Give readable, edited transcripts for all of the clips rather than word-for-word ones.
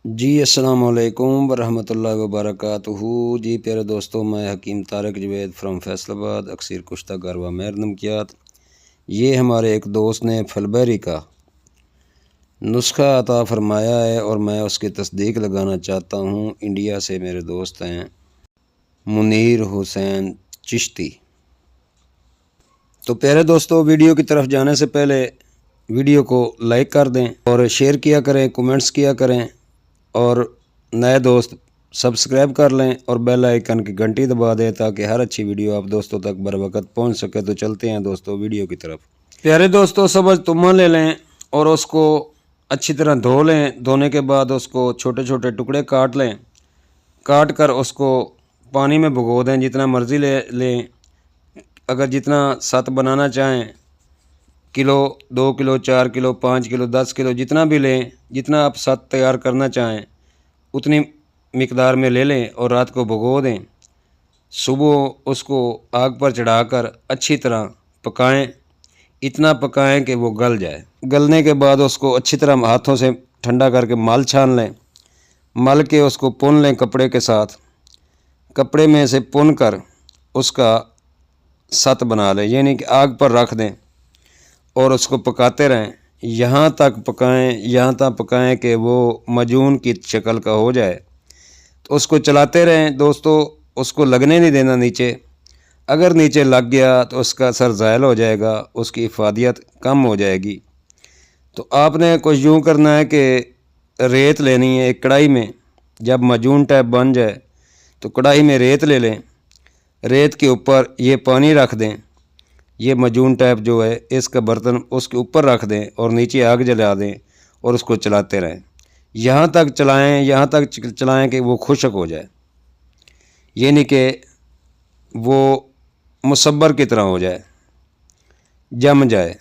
جی السلام علیکم ورحمۃ اللہ وبرکاتہ۔ جی پیارے دوستوں، میں حکیم طارق جوید فرام فیصل آباد، اکثیر کشتہ گروا مہر نمکیات۔ یہ ہمارے ایک دوست نے پھلبیری کا نسخہ عطا فرمایا ہے اور میں اس کی تصدیق لگانا چاہتا ہوں۔ انڈیا سے میرے دوست ہیں منیر حسین چشتی۔ تو پیارے دوستوں، ویڈیو کی طرف جانے سے پہلے ویڈیو کو لائک کر دیں اور شیئر کیا کریں، کومنٹس کیا کریں، اور نئے دوست سبسکرائب کر لیں اور بیل آئیکن کی گھنٹی دبا دیں تاکہ ہر اچھی ویڈیو آپ دوستوں تک بر وقت پہنچ سکے۔ تو چلتے ہیں دوستوں ویڈیو کی طرف۔ پیارے دوستوں، سبز تما لے لیں اور اس کو اچھی طرح دھو لیں۔ دھونے کے بعد اس کو چھوٹے چھوٹے ٹکڑے کاٹ لیں۔ کاٹ کر اس کو پانی میں بھگو دیں، جتنا مرضی لے لیں۔ اگر جتنا ست بنانا چاہیں، کلو، 2 کلو، 4 کلو، 5 کلو، 10 کلو، جتنا بھی لیں، جتنا آپ ست تیار کرنا چاہیں اتنی مقدار میں لے لیں اور رات کو بھگو دیں۔ صبح اس کو آگ پر چڑھا کر اچھی طرح پکائیں، اتنا پکائیں کہ وہ گل جائے۔ گلنے کے بعد اس کو اچھی طرح ہاتھوں سے ٹھنڈا کر کے مل چھان لیں۔ مل کے اس کو پن لیں کپڑے کے ساتھ۔ کپڑے میں سے پن کر اس کا ست بنا لیں، یعنی کہ آگ پر رکھ دیں اور اس کو پکاتے رہیں۔ یہاں تک پکائیں کہ وہ معجون کی شکل کا ہو جائے۔ تو اس کو چلاتے رہیں دوستو، اس کو لگنے نہیں دینا نیچے۔ اگر نیچے لگ گیا تو اس کا اثر زائل ہو جائے گا، اس کی افادیت کم ہو جائے گی۔ تو آپ نے کچھ یوں کرنا ہے کہ ریت لینی ہے ایک کڑائی میں۔ جب معجون ٹائپ بن جائے تو کڑائی میں ریت لے لیں۔ ریت کے اوپر یہ پانی رکھ دیں، یہ معجون ٹائپ جو ہے اس کا برتن اس کے اوپر رکھ دیں اور نیچے آگ جلا دیں اور اس کو چلاتے رہیں۔ یہاں تک چلائیں کہ وہ خشک ہو جائے، یعنی کہ وہ مصبر کی طرح ہو جائے، جم جائے۔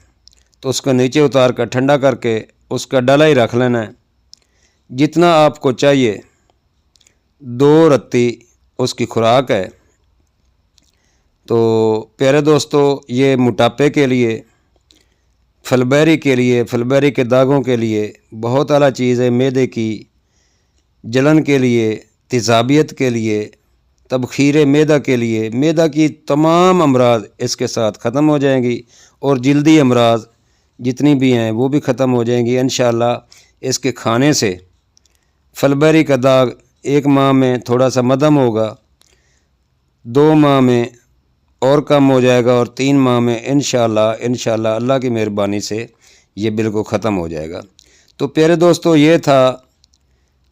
تو اس کو نیچے اتار کر ٹھنڈا کر کے اس کا ڈلا ہی رکھ لینا ہے، جتنا آپ کو چاہیے۔ 2 رتی اس کی خوراک ہے۔ تو پیارے دوستو، یہ موٹاپے کے لیے، پھلبیری کے لیے، پھلبیری کے داغوں کے لیے بہت اعلیٰ چیز ہے۔ معدے کی جلن کے لیے، تیزابیت کے لیے، تبخیر معدہ کے لیے، معدہ کی تمام امراض اس کے ساتھ ختم ہو جائیں گی، اور جلدی امراض جتنی بھی ہیں وہ بھی ختم ہو جائیں گی انشاءاللہ۔ اس کے کھانے سے پھلبیری کا داغ 1 ماہ میں تھوڑا سا مدھم ہوگا، 2 ماہ میں اور کم ہو جائے گا، اور 3 ماہ میں انشاءاللہ اللہ کی مہربانی سے یہ بالکل ختم ہو جائے گا۔ تو پیارے دوستو، یہ تھا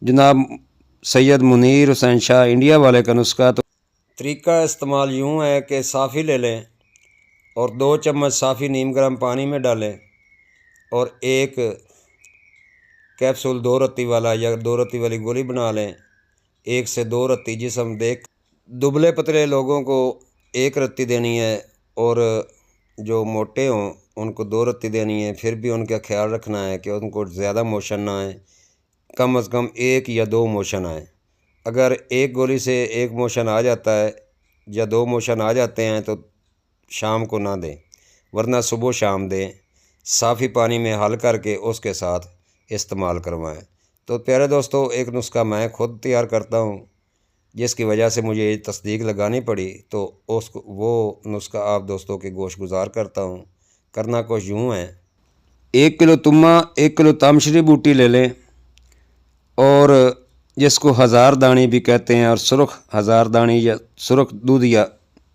جناب سید منیر حسین شاہ انڈیا والے کا نسخہ۔ تو طریقہ استعمال یوں ہے کہ صافی لے لیں اور 2 چمچ صافی نیم گرم پانی میں ڈالیں، اور 1 کیپسول 2 رتی والا یا 2 رتی والی گولی بنا لیں۔ 1 سے 2 رتی جسم دیکھ، دبلے پتلے لوگوں کو 1 رتی دینی ہے، اور جو موٹے ہوں ان کو 2 رتی دینی ہے۔ پھر بھی ان کا خیال رکھنا ہے کہ ان کو زیادہ موشن نہ آئے، کم از کم 1 یا 2 موشن آئے۔ اگر 1 گولی سے 1 موشن آ جاتا ہے یا 2 موشن آ جاتے ہیں تو شام کو نہ دیں، ورنہ صبح شام دیں۔ صافی پانی میں حل کر کے اس کے ساتھ استعمال کروائیں۔ تو پیارے دوستو، ایک نسخہ میں خود تیار کرتا ہوں، جس کی وجہ سے مجھے یہ تصدیق لگانی پڑی، تو وہ نسخہ آپ دوستوں کے گوش گزار کرتا ہوں۔ کرنا کچھ یوں ہے، 1 کلو تما، 1 کلو تامشری بوٹی لے لیں، اور جس کو 1000 دانی بھی کہتے ہیں، اور سرخ 1000 دانی یا سرخ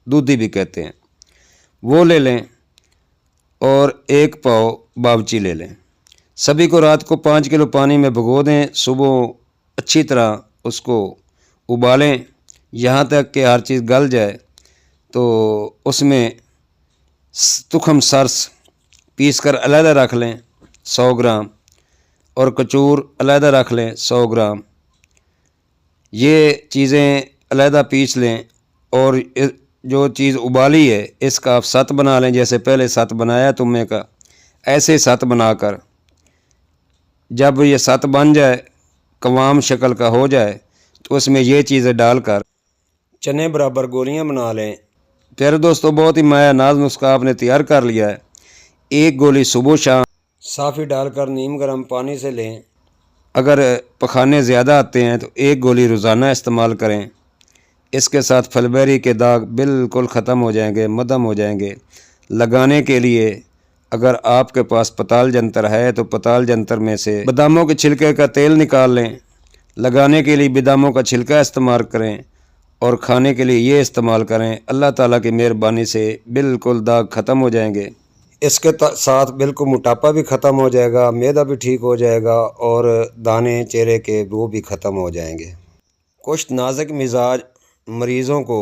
دودھی بھی کہتے ہیں، وہ لے لیں، اور 1 پاؤ باوچی لے لیں۔ سبھی کو رات کو 5 کلو پانی میں بھگو دیں۔ صبح اچھی طرح اس کو ابالیں یہاں تک کہ ہر چیز گل جائے۔ تو اس میں تخم سرس پیس کر علیحدہ رکھ لیں 100 گرام، اور کچور علیحدہ رکھ لیں 100 گرام۔ یہ چیزیں علیحدہ پیس لیں، اور جو چیز ابالی ہے اس کا آپ ست بنا لیں، جیسے پہلے ست بنایا تمے کا، ایسے ست بنا کر جب یہ ست بن جائے، قوام شکل کا ہو جائے، تو اس میں یہ چیزیں ڈال کر چنے برابر گولیاں بنا لیں۔ پیارے دوستو، بہت ہی مایہ ناز نسخہ آپ نے تیار کر لیا ہے۔ 1 گولی صبح شام صافی ڈال کر نیم گرم پانی سے لیں، اگر پخانے زیادہ آتے ہیں تو 1 گولی روزانہ استعمال کریں۔ اس کے ساتھ پھلبیری کے داغ بالکل ختم ہو جائیں گے، مدھم ہو جائیں گے۔ لگانے کے لیے اگر آپ کے پاس پتال جنتر ہے تو پتال جنتر میں سے باداموں کے چھلکے کا تیل نکال لیں۔ لگانے کے لیے باداموں کا چھلکا استعمال کریں اور کھانے کے لیے یہ استعمال کریں۔ اللہ تعالیٰ کی مہربانی سے بالکل داغ ختم ہو جائیں گے۔ اس کے ساتھ بالکل موٹاپا بھی ختم ہو جائے گا، معدہ بھی ٹھیک ہو جائے گا اور دانے چہرے کے وہ بھی ختم ہو جائیں گے۔ کچھ نازک مزاج مریضوں کو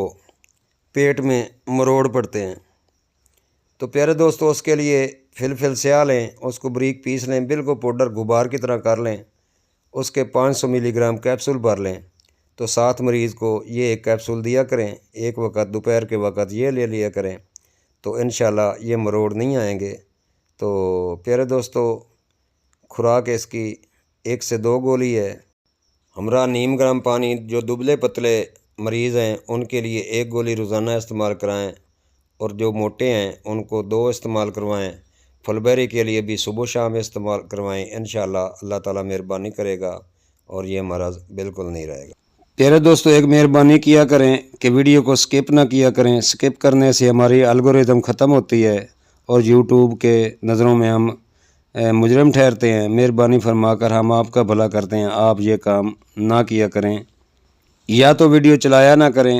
پیٹ میں مروڑ پڑتے ہیں، تو پیارے دوستو اس کے لیے فلفل سیاہ لیں، اس کو باریک پیس لیں، بالکل پاؤڈر غبار کی طرح کر لیں، اس کے 500 ملی گرام کیپسول بھر لیں، تو 7 مریض کو یہ ایک کیپسول دیا کریں۔ ایک وقت دوپہر کے وقت یہ لے لیا کریں تو انشاءاللہ یہ مروڑ نہیں آئیں گے۔ تو پیارے دوستو خوراک اس کی 1 سے 2 گولی ہے، ہمراہ نیم گرم پانی۔ جو دبلے پتلے مریض ہیں ان کے لیے 1 گولی روزانہ استعمال کرائیں، اور جو موٹے ہیں ان کو 2 استعمال کروائیں۔ پھلبیری کے لیے بھی صبح و شام استعمال کروائیں، انشاءاللہ اللہ تعالیٰ مہربانی کرے گا اور یہ مرض بالکل نہیں رہے گا۔ پیارے دوستو ایک مہربانی کیا کریں کہ ویڈیو کو سکپ نہ کیا کریں۔ سکپ کرنے سے ہماری الگوریتم ختم ہوتی ہے اور یوٹیوب کے نظروں میں ہم مجرم ٹھہرتے ہیں۔ مہربانی فرما کر ہم آپ کا بھلا کرتے ہیں، آپ یہ کام نہ کیا کریں، یا تو ویڈیو چلایا نہ کریں۔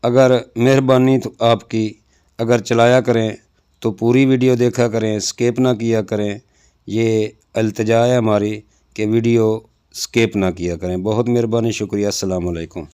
اگر مہربانی تو آپ کی اگر چلایا کریں تو پوری ویڈیو دیکھا کریں، سکپ نہ کیا کریں۔ یہ التجا ہے ہماری کہ ویڈیو سکپ نہ کیا کریں۔ بہت مہربانی، شکریہ، السلام علیکم۔